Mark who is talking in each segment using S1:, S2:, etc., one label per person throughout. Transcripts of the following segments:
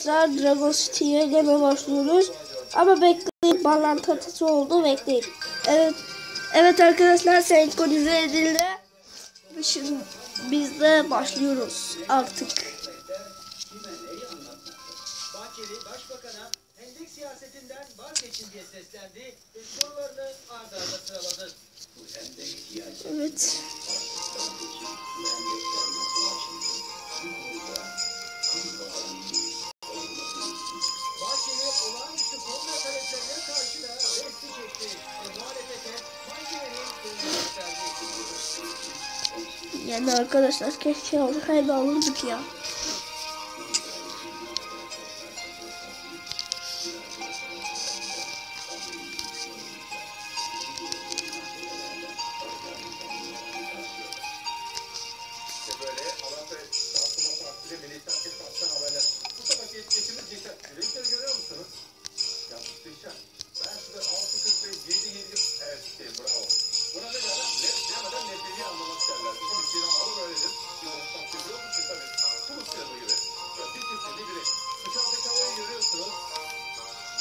S1: Dragon City'ye gene başlıyoruz. Ama bekleyin, bağlantı hatası oldu, bekleyin. Evet arkadaşlar, senkronize edildi. Şimdi biz de başlıyoruz artık.
S2: Bahçeli Başbakan'a hendek siyasetinden vazgeçin diye seslendi ve sorularını arda arda sıraladı.
S1: Evet.
S2: Bahçeli olağanüstü kongre taleplerine karşı da resti çekti ve muhalefete Bahçeli'nin sözünü gösterdi.
S1: Yani arkadaşlar, keşke olsaydı alırdık ya.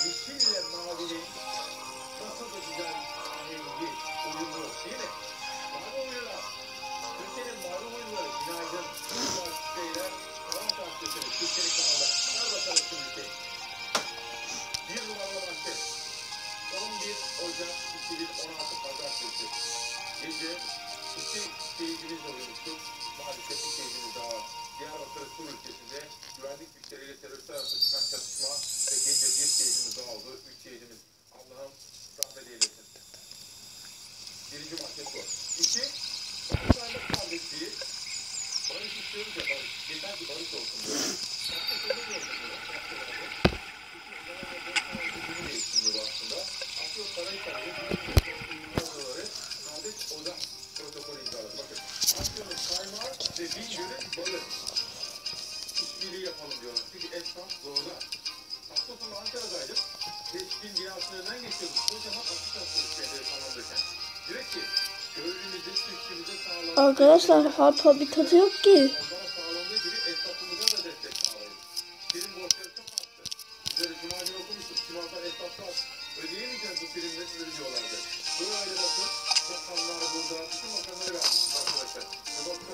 S2: Yeşille mavinin nasıl da güzel rengi, uyumlu değil mi? Mavi uyular. Türkiye'nin mavi uyuları, günaydın. Uyular, beyler, kalan tahtesini, Türkiye'nin kanalda. Ver bakalım şimdi. Bir numaralı manşet. 11 Ocak 2016 Pazartesi. Gece iki seyircimiz olmuştuk. Maalesef bir seyircimiz daha var. Diyarbakır Sur ülkesinde güvenlik güçleriyle teröristler arasında çıkan çatışma ve gece bir seyircimiz daha oldu. 3 seyircimiz. Allah'ım rahmet eylesin. Birinci manşet bu. 2. Pakistan'da kardeşliği. Barış istiyoruz ya, barış. Yeter ki barış olsun diyor. Aslında Asya Saraykan'ın kardeş oda protokol imzaladı. Bakın, Asya'nın kaymağı ve Bingöl'ün balı işbirliği yapalım diyorlar. Çünkü esnaf doğrular. Hafta sonu Ankara'daydım. Teşkil binasından geçiyorduk. Kocaman Afrika sürüşleri tamamlarken. Diyor ki, köylümüzü, çiftçimize sağlamak.
S1: Arkadaşlar, harp habitatı yok ki.
S2: Onlara sağlandığı gibi esnafımıza da destek sağlayın. Prim borçları çok arttı. Bizleri Cuma günü okumuştuk. Sivas'tan esnaflar ödeyemeyeceğiz bu primleri ödüyorlardı. Böyle bakın, bakanlar burada, bütün bakanları vermiş arkadaşlar. Ve bakın,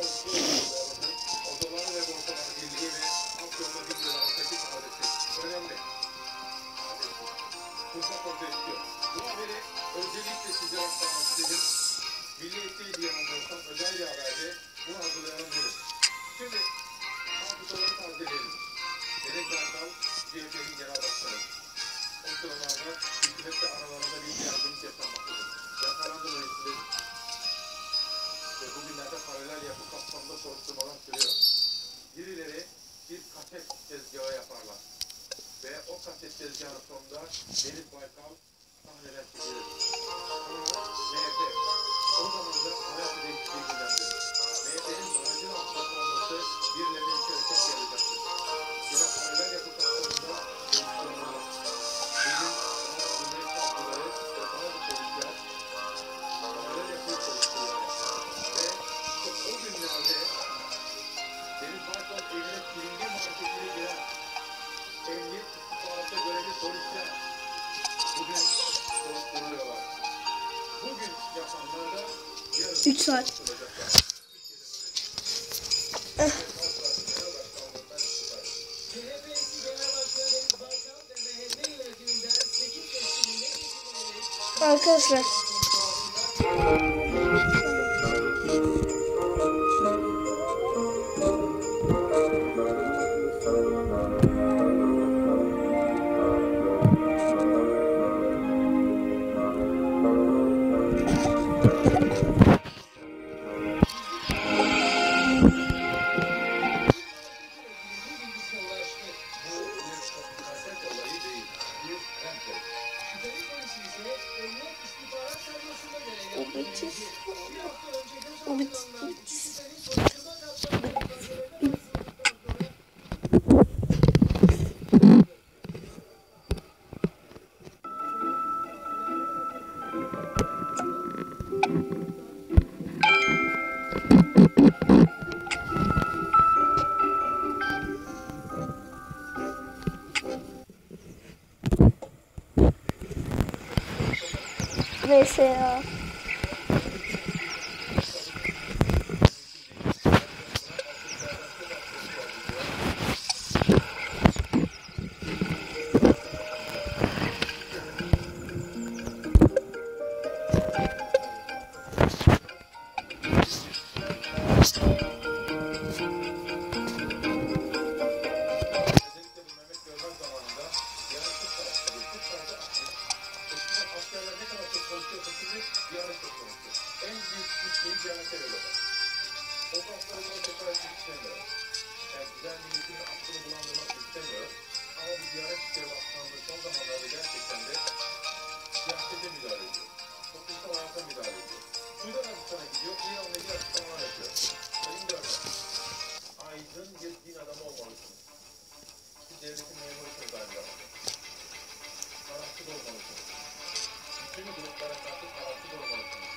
S2: odalar ve borsalar birliği ve Asya'da bir lira arasındaki adresi. Önemli. Fırsat ortaya çıkıyor. Bu haberi özellikle size aktarmak istedim. Milliyetçi diye anlıyorsam özel bir haberde bunu hazırlayalım dedim. Şimdi hafızaları tazeleyelim. Melek Baykal, CHP'nin genel başkanı. O sıralarda hükümetle aralarında bir gerginlik yaşanmaktadır. Yakalandılar istedim. Ve bugünlerde paralel yapı kapsamında soruşturmalar sürüyor. Birileri bir kaset tezgahı yaparlar. Ve o kaset tezgahının sonunda Deniz Baykal sahneler çekilir. Sonra MHP. O zaman da anayasa değişikliği gündemdedir. MHP'nin barajın altında kalması birilerinin içerisine yarayacaktır. Yine paralel yapı kapsamında soruşturmalar. Bizim Cumhuriyet savcıları ve bazı polisler paralel yapıyı soruşturuyorlar. Ve işte o günlerde Deniz Baykal evine kiringe marketine giren emniyet istihbaratta görevli polisler bugün soruşturuluyorlar. Bugün yapanlar da yarın
S1: 3 saat.
S2: soruşturulacaklar. CHP eski Genel Başkanı Deniz Baykal ve MHP yönetiminden 8 eski milletvekilleri
S1: Arkadaşlar. neyse ya.
S2: En büyük isteği Diyanet'e veriyorlar. Toprakları bunu tekrar etmek istemiyor. Yani güzel milletinin aklını bulandırmak istemiyor. Ama bu Diyanet İşleri Başkanlığı son zamanlarda gerçekten de siyasete müdahale ediyor. Toplumsal hayata müdahale ediyor. Sudan Arabistan'a gidiyor, İran'la ilgili açıklamalar yapıyor. Sayın Diyanet, aydın bir din adamı olmalısınız. Siz devletin memurusunuz aynı zamanda. Tarafsız olmalısınız. Bütün gruplara karşı tarafsız olmalısınız.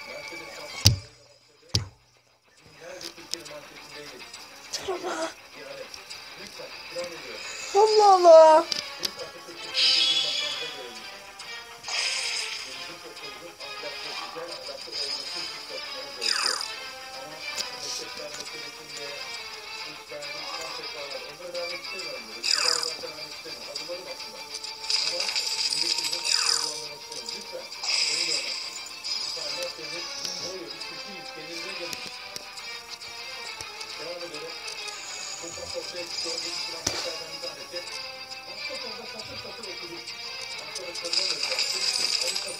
S2: Mercedes Kaptanı'nın başladı. Binlerce Türkiye'nin marketindeydik. Yani lütfen ikram ediyor.
S1: Allah Allah.
S2: Lütfen Türkiye'de bir makamda görülmüş. Bizim topluluğun ahlaklı, güzel ahlaklı olması için çalışmamız gerekiyor. Ama meslekler meselesinde lütfen tekrarlar. Onları vermek istemiyorum. Karar vermek istemiyorum. Adılarım aslında. Ama milletimizin aklını bulandırmak istiyorum. Lütfen. Onu görmek. Mercedes ne oluyor? Biz Türkiye'yiz. Kendinize gelin. Devam edelim. Bu ortaya çıkıyor. Bu marketlerden bir tanesi. Hafta sonunda satır satır okuduk. Arkadaşlarımdan özellikle.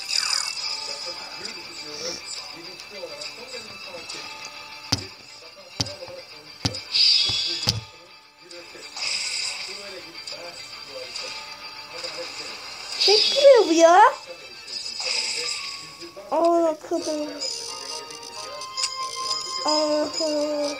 S2: Yaklaşık 1,5 yılda bilinçli olarak son derece sağlıklı. Bir vakansal olarak konuşuyor. Tıp uygulamasının bir ötesi. Bu böyle gitmez. Bu harika. Adalet gelir.
S1: Çekmiyor bu ya. Aa kadar. Aha.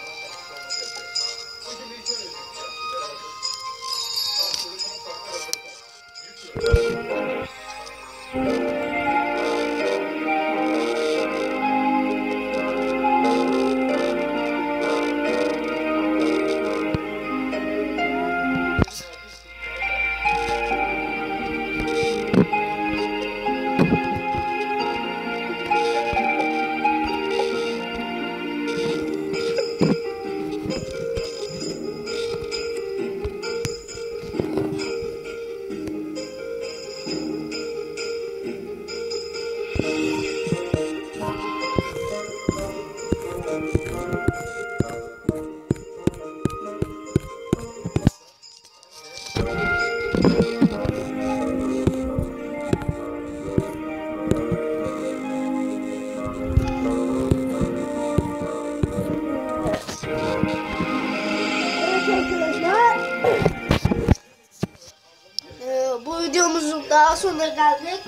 S1: Bu videomuzun daha sonuna geldik.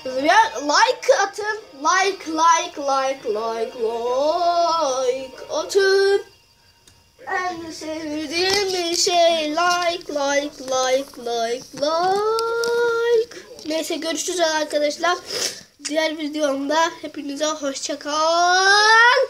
S1: Like atın. Like atın. En sevdiğim şey like. Neyse görüşürüz arkadaşlar. Diğer videomda hepinize hoşça kal.